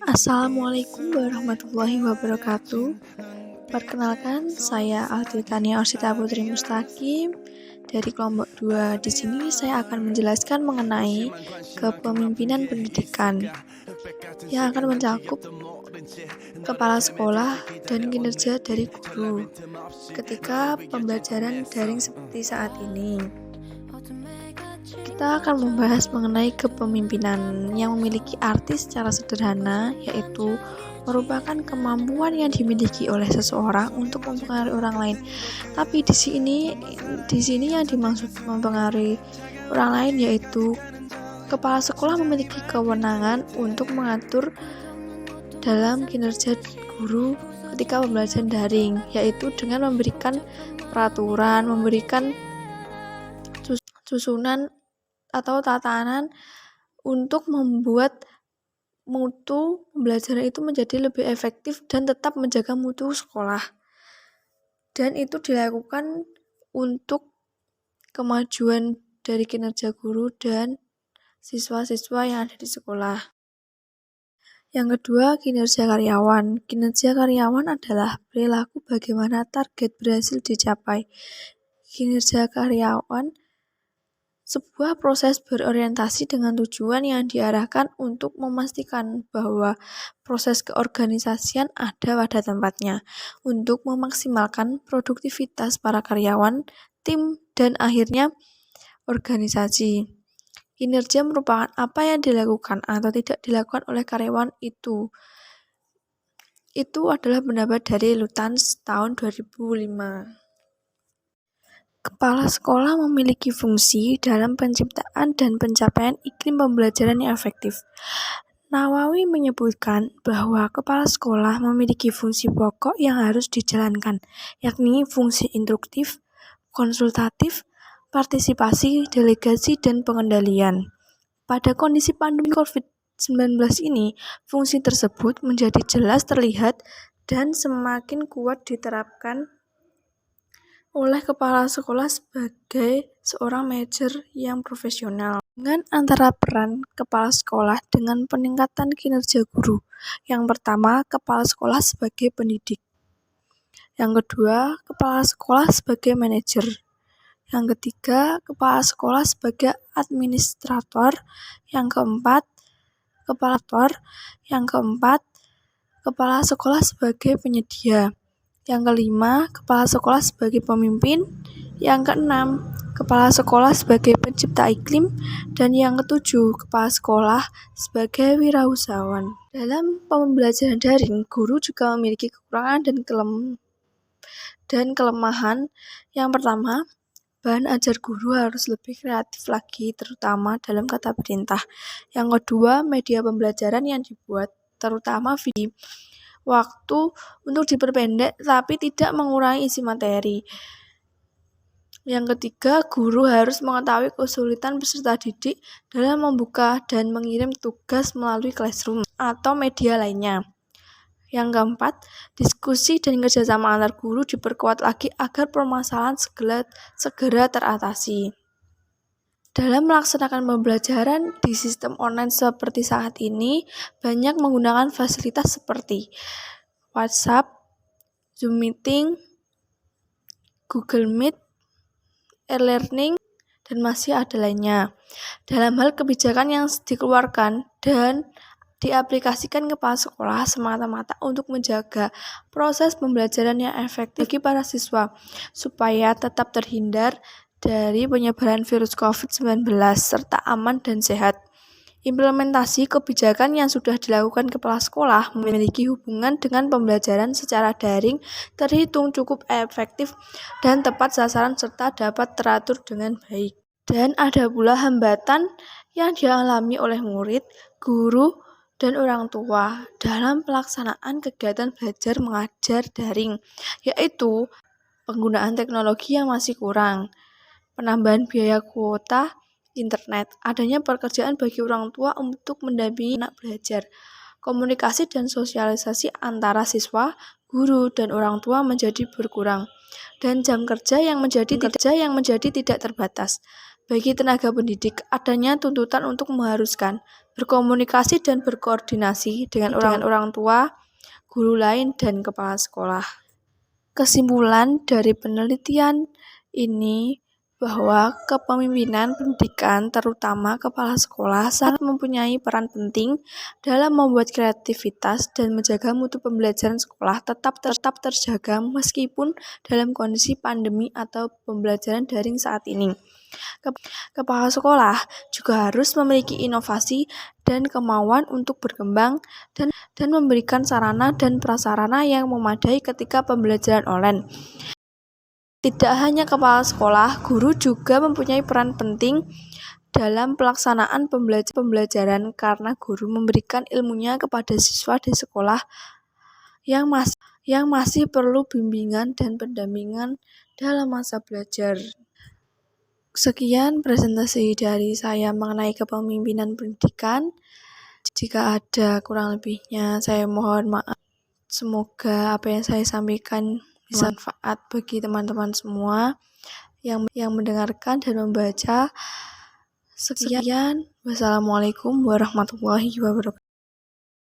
Assalamualaikum warahmatullahi wabarakatuh. Perkenalkan, saya Altiltania Orsita Putri Mustaqim dari kelompok 2. Di sini saya akan menjelaskan mengenai kepemimpinan pendidikan yang akan mencakup kepala sekolah dan kinerja dari guru ketika pembelajaran daring seperti saat ini. Kita akan membahas mengenai kepemimpinan yang memiliki arti secara sederhana, yaitu merupakan kemampuan yang dimiliki oleh seseorang untuk mempengaruhi orang lain. Tapi di sini yang dimaksud mempengaruhi orang lain yaitu kepala sekolah memiliki kewenangan untuk mengatur dalam kinerja guru ketika pembelajaran daring, yaitu dengan memberikan peraturan, memberikan susunan atau tatanan untuk membuat mutu pembelajaran itu menjadi lebih efektif dan tetap menjaga mutu sekolah. Dan itu dilakukan untuk kemajuan dari kinerja guru dan siswa-siswa yang ada di sekolah. Yang kedua, kinerja karyawan. Kinerja karyawan adalah perilaku bagaimana target berhasil dicapai. Kinerja karyawan sebuah proses berorientasi dengan tujuan yang diarahkan untuk memastikan bahwa proses keorganisasian ada pada tempatnya untuk memaksimalkan produktivitas para karyawan, tim, dan akhirnya organisasi. Kinerja merupakan apa yang dilakukan atau tidak dilakukan oleh karyawan itu. Itu adalah pendapat dari Lutyens tahun 2005. Kepala sekolah memiliki fungsi dalam penciptaan dan pencapaian iklim pembelajaran yang efektif. Nawawi menyebutkan bahwa kepala sekolah memiliki fungsi pokok yang harus dijalankan, yakni fungsi instruktif, konsultatif, partisipasi, delegasi, dan pengendalian. Pada kondisi pandemi COVID-19 ini, fungsi tersebut menjadi jelas terlihat dan semakin kuat diterapkan oleh kepala sekolah sebagai seorang manajer yang profesional. Dengan antara peran kepala sekolah dengan peningkatan kinerja guru. Yang pertama, kepala sekolah sebagai pendidik. Yang kedua, kepala sekolah sebagai manajer. Yang ketiga, kepala sekolah sebagai administrator. Yang keempat, kepala sekolah sebagai penyedia. Yang kelima, kepala sekolah sebagai pemimpin. Yang keenam, kepala sekolah sebagai pencipta iklim. Dan yang ketujuh, kepala sekolah sebagai wirausahawan. Dalam pembelajaran daring, guru juga memiliki kekurangan dan kelemahan. Yang pertama, bahan ajar guru harus lebih kreatif lagi, terutama dalam kata perintah. Yang kedua, media pembelajaran yang dibuat, terutama video. Waktu untuk diperpendek tapi tidak mengurangi isi materi. Yang ketiga, guru harus mengetahui kesulitan peserta didik dalam membuka dan mengirim tugas melalui classroom atau media lainnya. Yang keempat, diskusi dan kerjasama antar guru diperkuat lagi agar permasalahan segera teratasi. Dalam melaksanakan pembelajaran di sistem online seperti saat ini, banyak menggunakan fasilitas seperti WhatsApp, Zoom Meeting, Google Meet, e-learning, dan masih ada lainnya. Dalam hal kebijakan yang dikeluarkan dan diaplikasikan kepala sekolah semata-mata untuk menjaga proses pembelajaran yang efektif bagi para siswa, supaya tetap terhindar dari penyebaran virus COVID-19 serta aman dan sehat. Implementasi kebijakan yang sudah dilakukan kepala sekolah memiliki hubungan dengan pembelajaran secara daring terhitung cukup efektif dan tepat sasaran serta dapat teratur dengan baik. Dan ada pula hambatan yang dialami oleh murid, guru, dan orang tua dalam pelaksanaan kegiatan belajar mengajar daring, yaitu penggunaan teknologi yang masih kurang, penambahan biaya kuota internet, adanya pekerjaan bagi orang tua untuk mendampingi anak belajar, komunikasi dan sosialisasi antara siswa, guru, dan orang tua menjadi berkurang, dan jam kerja yang menjadi tidak terbatas. Bagi tenaga pendidik, adanya tuntutan untuk mengharuskan berkomunikasi dan berkoordinasi dengan orang tua, guru lain, dan kepala sekolah. Kesimpulan dari penelitian ini bahwa kepemimpinan pendidikan, terutama kepala sekolah, sangat mempunyai peran penting dalam membuat kreativitas dan menjaga mutu pembelajaran sekolah tetap terjaga meskipun dalam kondisi pandemi atau pembelajaran daring saat ini. Kepala sekolah juga harus memiliki inovasi dan kemauan untuk berkembang dan memberikan sarana dan prasarana yang memadai ketika pembelajaran online. Tidak hanya kepala sekolah, guru juga mempunyai peran penting dalam pelaksanaan pembelajaran karena guru memberikan ilmunya kepada siswa di sekolah yang masih perlu bimbingan dan pendampingan dalam masa belajar. Sekian presentasi dari saya mengenai kepemimpinan pendidikan. Jika ada kurang lebihnya, saya mohon maaf. Semoga apa yang saya sampaikan bisa bermanfaat bagi teman-teman semua yang mendengarkan dan membaca. Sekian, wassalamualaikum warahmatullahi wabarakatuh.